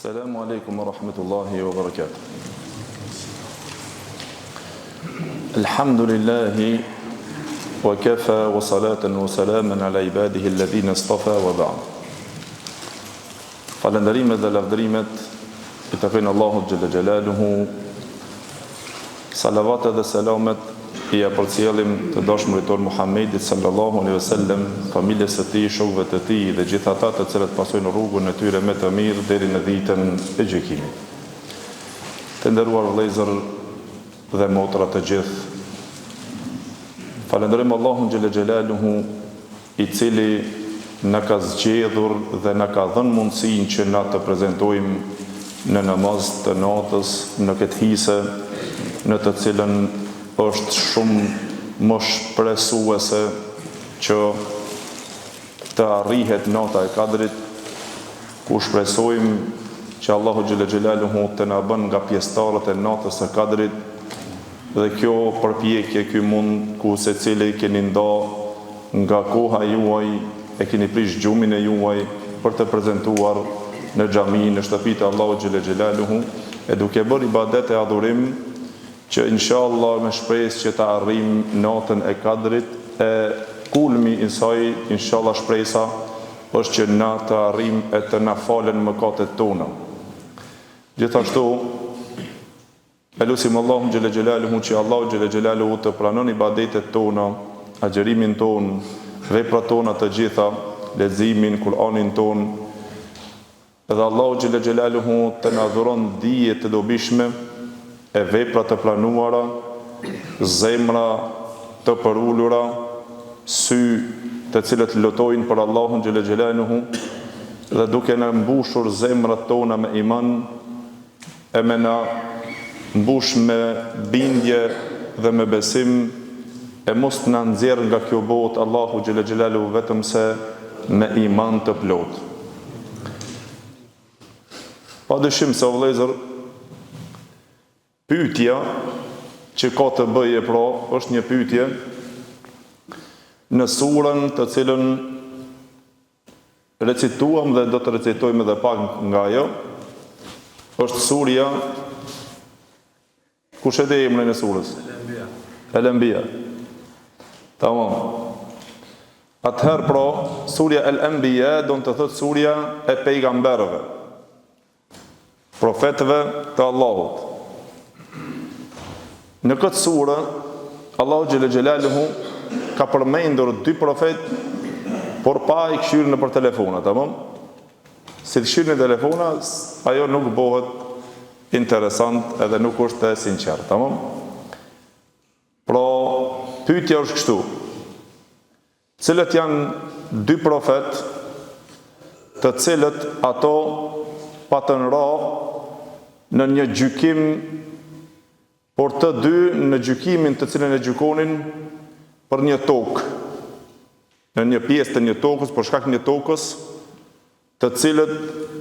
Assalamu alaikum wa rahmatullahi wa barakatuh. Alhamdulillahi wa kafa wa salatan wa salaman ala ibadihi alladhina istafa wa ba'd. Falënderimet dhe lavdërimet i takojnë Allahut xhalla xjalaluhu. Salavatet dhe selamet i përcjellim të dashmurit ton Muhammedit sallallahu alaihi wasallam, familjes së tij, shokëve të tij dhe gjithë ata të cilët pasojnë rrugën e tyre me të mirë deri në ditën e gjykimit. Të nderuar vëllezër dhe motra të gjithë, falenderojmë Allahun xhalla xjalaluhu, i cili na ka zgjedhur dhe na ka dhënë mundësinë që na të prezantojmë në namaz të natës, në këtë hise në të cilën është shumë më shpresuese që të arrihet nata e Kadrit, ku shpresojmë që Allahu xhalla xjalaluhu të na bën nga pjesëtarët e natës së Kadrit, dhe kjo përpjekje, ky mund ku secili keni nda nga koha juaj, e keni prish gjumin e juaj për të prezantuar në xhami, në shtëpitë e Allahu xhalla xjalaluhu, e duke bërë ibadet e adhurim, që inshallah me shpresë që ta arrijm natën e Kadrit, e kulmi i saj, inshallah shpresa është që na të arrijm e të na falen mëkatet tona. Gjithashtu e lutim Allahun xhalla xjalaluhu që Allahu xhalla xjalaluhu të pranon ibadetet tona, agjërimin ton, veprat tona të gjitha, leximin, Kur'anin ton, edhe Allahu xhalla xjalaluhu të na dhuron dije të dobishme, e vepra të planuara, zemra të përullura, sy të cilët lutojnë për Allahun xhalla xjalaluhu, dhe duke na mbushur zemrat tona me iman, e me na mbush me bindje dhe me besim, e mos na nxjerr nga kjo botë Allahu xhalla xjalaluhu vetëm se me iman të plot. Padyshim se vëllezër, pyetja që ka të bëje pra është një pyetje në surën të cilën recituam dhe do të recitojmë edhe pak nga ajo. Është surja, kush e di emrin e surës? El-Anbiya. Tamam. Atëherë pra, surja El-Anbiya do të thotë surja e pejgamberëve, profetëve të Allahut. Në këtë surë, Allahu xhalla xjalaluhu ka përmendur dy profet, por pa i këshirë në për telefona, tamam? Si të këshirë në telefona, ajo nuk bëhet interesant edhe nuk është e sinqert, tamam? Pra, pyetja është kështu: cilët janë dy profet të cilët ato patën ra në një gjykim, por të dy në gjykimin të cilën e gjykonin për një tokë, në një pjesë të një tokës, për shkak një tokës, të cilët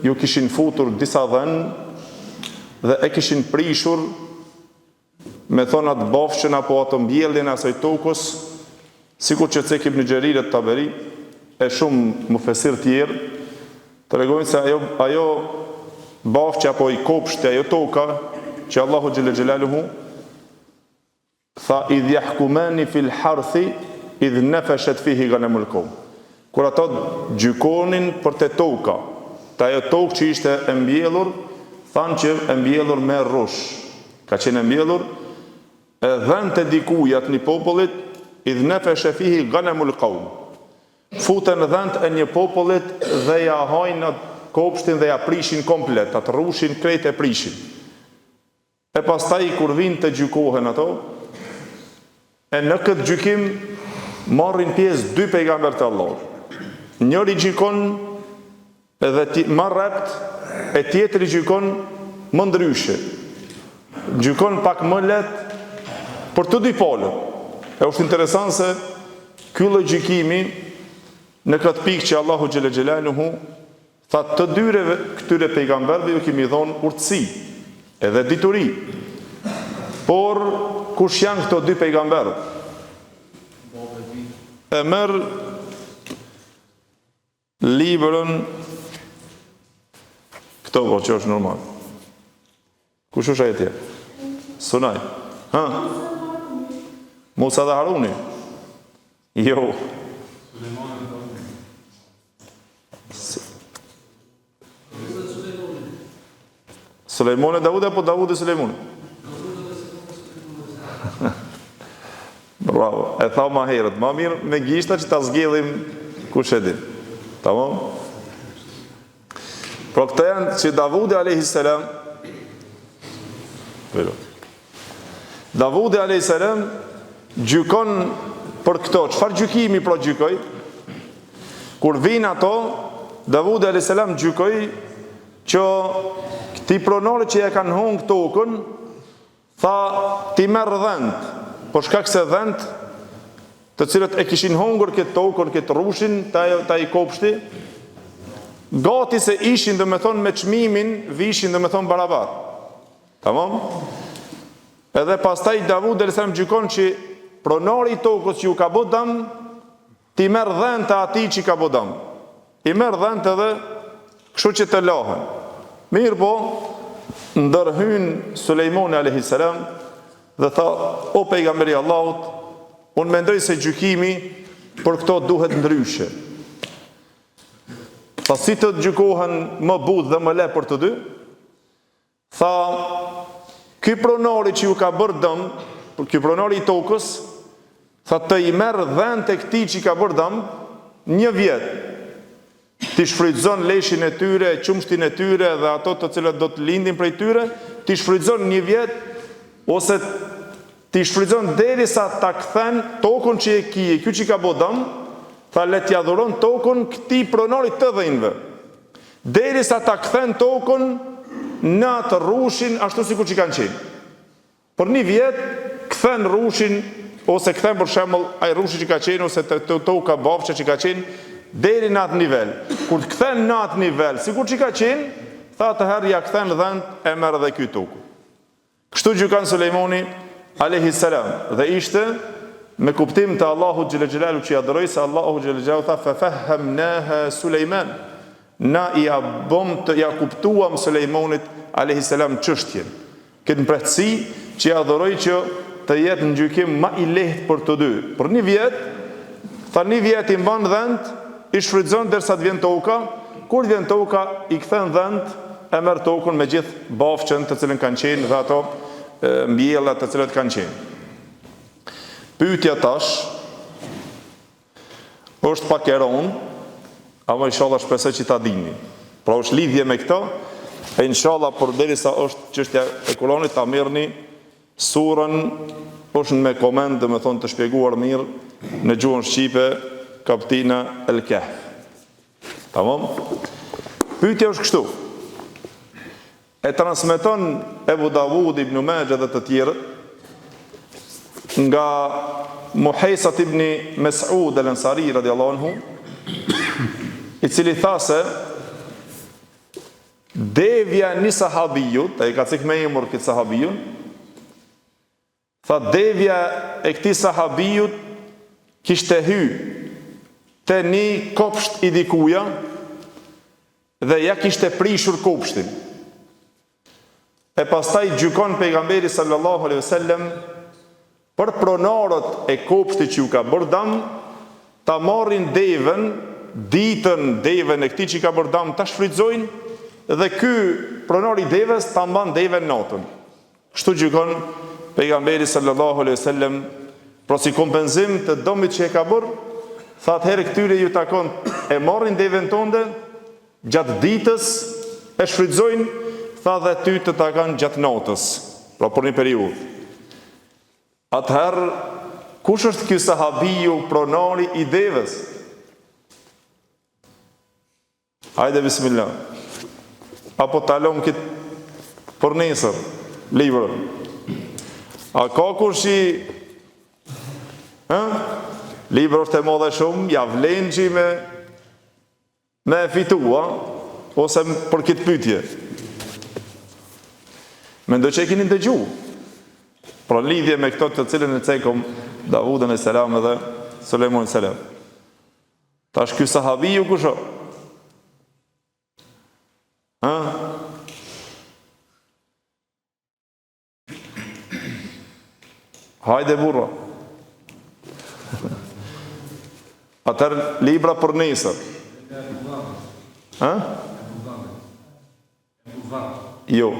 ju kishin futur disa dhenë dhe e kishin prishur me thonat bafshën apo ato mbjelljen e asaj tokës, sikur që cek Ibn Jarir at-Tabari e shumë mufesir tjerë tregojnë se ajo bafshë apo i kopshti, ajo toka që Allahu xhalla xjalaluhu tha idh yahkumani fil harthi idh nafashat fihi ghanamul qawm. Kur ato gjykonin për te toka, ta ajo tokë që ishte e mbjellur, thanë që e mbjellur me rrush, ka qenë e mbjellur, e dhënë të dikujat një popullit, idh nafashat fihi ghanamul qawm. Futen dhënë e një popullit dhe ja hajnë atë kopshtin dhe ja prishin komplet, atë rrushin krejt e prishin. E pastaj kur vinë të gjykohen ato, e në këtë gjykim marrin pjesë dy pejgamber të Allahut. Njëri gjykon edhe më rrept, e tjetri gjykon më ndryshe. Gjykon pak më lehtë për të dy palët. E është interesant se ky lloj gjykimi në këtë pikë që Allahu xhalla xjalaluhu tha të dyre këtyre pejgamberëve ju kemi dhënë urtësi edhe dituri. Por kush janë këto dy pejgamberë? E merr librën Këto po që është normal. Kush është ajetja? Sunaj. Ha? Musa dhe Haruni? Jo. Sulejmoni Davudi apo Davudi Sulejmoni? Bravo. E tha ma herët. Ma mirë me gishta që ta zgjedhim kush e din. Tamam? Pro këto janë që Davudi a.s. Davudi a.s. gjykon për këto. Çfarë gjykimi pro gjykoj? Kur vinë ato, Davudi a.s. gjykoj që këti pronore që e kanë hongë tokën, tha ti merë dhënd, por shkak se dhënd, të cilët e kishin hongër këtë tokën, këtë rushin, ta i kopshti, gati se ishin dhe me thonë me çmimin, vishin dhe me thonë barabar. Tamam? Edhe pastaj Davudi a.s. gjykon që pronori i tokës që ju ka bë dëm, ti merë dhënd të ati që ka bë dëm. I merë dhënd edhe kështu që të lahen. Mirë po, ndërhyn Sulejmoni a.s. dhe tha, o pejgamberi Allahut, unë mendoj se gjykimi për këto duhet ndryshe. Tha, si të gjykohen më budh dhe më le për të dy? Tha, ky pronori që ju ka bërë dëm, ky pronori i tokës, tha të i merë dhënë të këtij që ka bërë dëm 1 vjet. Ti shfrytëzon leshin e tyre, qumshtin e tyre dhe ato të cilët do të lindin prej tyre, ti shfrytëzon 1 vjet, ose ti shfrytëzon derisa ta kthen tokën që e kije, ky që ka bërë dëm, tha le t'ia dhuron tokën këtij pronorit të dhënëve. Derisa ta kthen tokën në atë rushin ashtu sikur që kanë qenë. Për 1 vjet kthen rushin, ose kthen për shembull ai rushi që ka qenë, ose toka bafçe që ka qenë, deri në atë nivel. Kur të kthen në atë nivel, sikur që ka qenë, tha atëherë ja kthen dhënd e merr edhe ky tokë. Kështu gjykon Sulejmoni a.s. dhe ishte me kuptim të Allahu xhel xhelalu që ja adhuroi, se Allahu xhel xhelalu tha fa fahamnaha Sulejman. Na ja kuptuam Sulejmonit a.s. çështjen. Këtë mbretësi që ja adhuroi që të jetë në gjykim më i lehtë për të dy. Për 1 vjet, tha 1 vjet i mban dhënd, i shfrytëzon derisa të vjen toka, kur vjen toka i kthen dhënd, e merr tokën me gjithë bafçën të cilën kanë qenë dhe ato mbjellat të cilët kanë qenë. Pyetja tash është pak e rëndë, ama inshallah shpresoj që ta dini. Pra është lidhje me këto, e inshallah përderisa është çështja e Kuranit ta merrni surën, është me koment dhe me thonë të shpjeguar mirë në gjuhën shqipe, kaptina El Kahf. Tamam? Pyetja është kështu. E transmeton Ebu Davud ibn Majah dhe të tjerët nga Muhajsat ibn Mas'ud al-Ansari radhiyallahu anhu, i cili tha se devja një sahabijut, e ka cik me emër këtë sahabijun, tha devja e këtij sahabijut kishte hy te një kopsht i dikuja dhe ja kishte prishur kopshtin. E pastaj gjykon pejgamberi sallallahu alaihi wasallam për pronorët e kopshtit që ju ka bërë dëm, ta marrin devën, ditën devën e këtij që ka bërë dëm ta shfrytëzojnë, dhe ky pronori i devës ta mban devën natën. Kështu gjykon pejgamberi sallallahu alaihi wasallam, pra si kompenzim të dëmit që e ka bërë, tha atëherë këtyre ju takon e marrin devën tënde gjatë ditës, e shfrytëzojnë, tha dhe ty të takon gjatë natës, pra për një periudhë. Atëherë, kush është ky sahabiju pronari i devës? Hajde bismillah. Apo talon këtë për nesër, libër. A ka kush i... Libër është e madhe shumë, ja vlen që me fitua, ose për këtë pyetje. Mendoj që e keni dëgju. Pra lidhje me këto të cilën e cekëm Davudën e selam dhe Sulejmonin e selam. Tash ky sahabiju kush është? Hajde burra. Atër libra për nesër. Jo.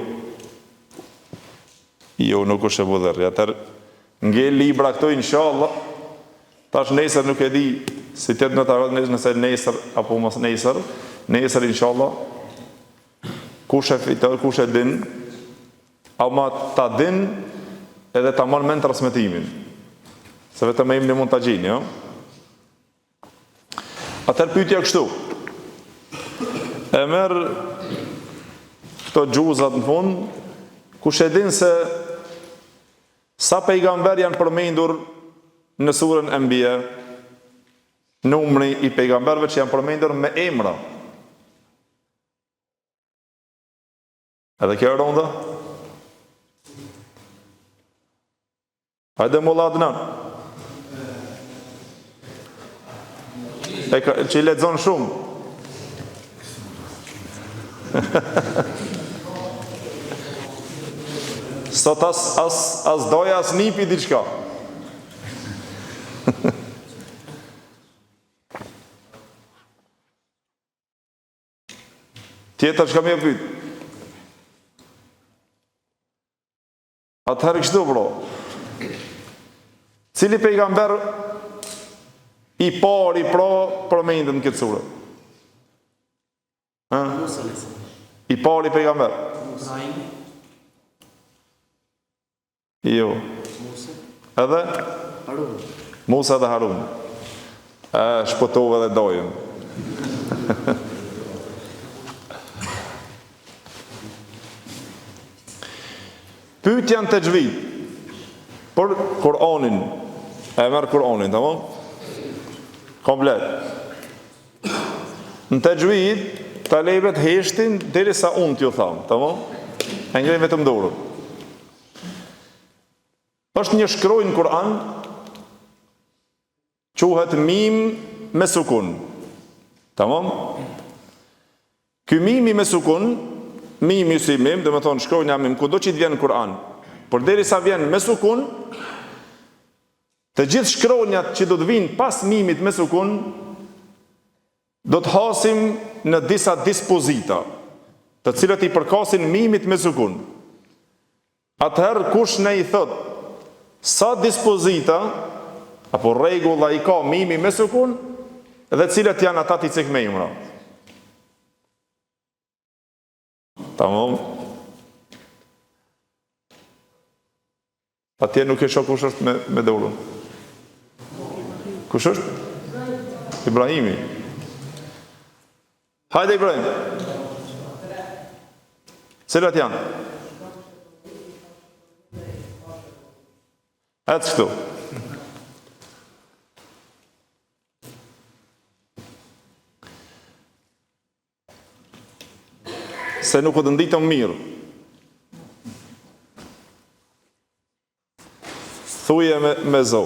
Jo, nuk është e budherë. Atër nge libra këto, inshallah. Tash nesër nuk e di si të në të arët nëse nesër apo mos nesër. Nesër, inshallah, kush e fiton, kush e din, ama ta din edhe ta marrë men transmetimin. Se vetëm e imni mund të gjini, jo? Atër pyetja kështu. E merë këto gjuzat në fund, kush e din se sa pejgamber janë përmendur në surën Anbiya, numri i pejgamberve që janë përmendur me emra. Edhe kjo e ronda? Hajde Molla Adnan. Që i lexon shumë. Sot as doja as nipi diçka. Tjetër që kam e pyet. Atëherë kështu bro. Cili pejgamber i pari përmendet në këtë sure? I pari pejgamber? Jo. Edhe? Musa dhe Harun. Shpëtove dhe dojën. Pyetja në tajvid për Kur'anin. E merr Kur'anin, tamam? Komplet. Në tajvid talebet heshtin derisa unë t'ju tham, tamam? E ngrej vetëm dorën. Është një shkronjë në Kur'an, quhet mim me sukun. Tamam? Ky mimi me sukun, mimi si mim, dhe me thonë shkronja mim, kudo që të vjen në Kur'an, por derisa vjen me sukun, të gjithë shkronjat që do të vinë pas mimit me sukun, do të hasim në disa dispozita, të cilët i përkasin mimit me sukun. Atëherë kush ne i thot, sa dispozita, apo rregulla i ka mimi me sukun, dhe cilët janë ata t'i cek me imra. Tamam. Atje nuk e shoh kush është me dorën. Kush është? Ibrahimi. Hajde Ibrahim. Cilat janë? Atë këtu. Se nuk o të nditëm mirë. Thuje me zo.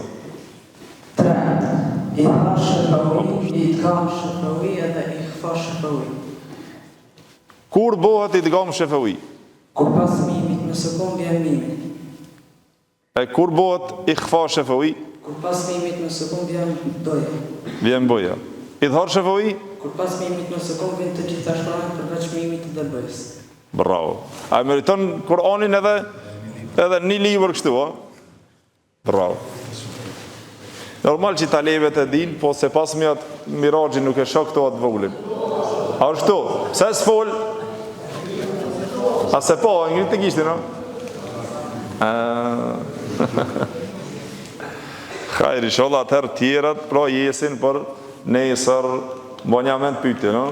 I tha Shefawi, i t'kam Shefawi edhe i këfa Shefawi. Kur bëhet i t'kam Shefawi? Kur pas mimit me sukun vjen mimit. E kur bëhet i këfa Shefawi? Kur pas mimit me sukun vjen doja. Vjen boja. I dhar Shefawi? Kur pas mimit me sukun vjen të gjitha shkronjat përveç mimit dhe bëjës. Bravo. A e meriton Kur'anin edhe një libër kështu, a? Bravo. Normal që talebet e din, po se pas mi atë mirajin nuk e shok këto atë voglim. A është këto? Pse s'fol? A se po, e ngritë të kishti, no? Hajri, sholla atër tjerat, pra jesin për nesër, bonja me në pyte, no?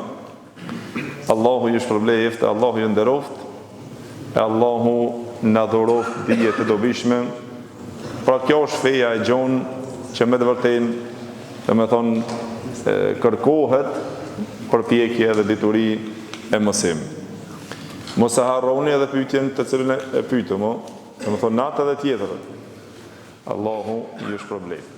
Allahu ju shpërbleft, Allahu ju nderoft, e Allahu në dhuroft dhije të dobishme. Pra kjo është feja e gjonë, që me të vërtetë, dhe me thonë, kërkohet përpjekje dhe dituri e mësim. Mos e harroni edhe pyetjen të cilën e pyetëm, dhe me thonë natë edhe tjetër. Allahu ju shpërbleft.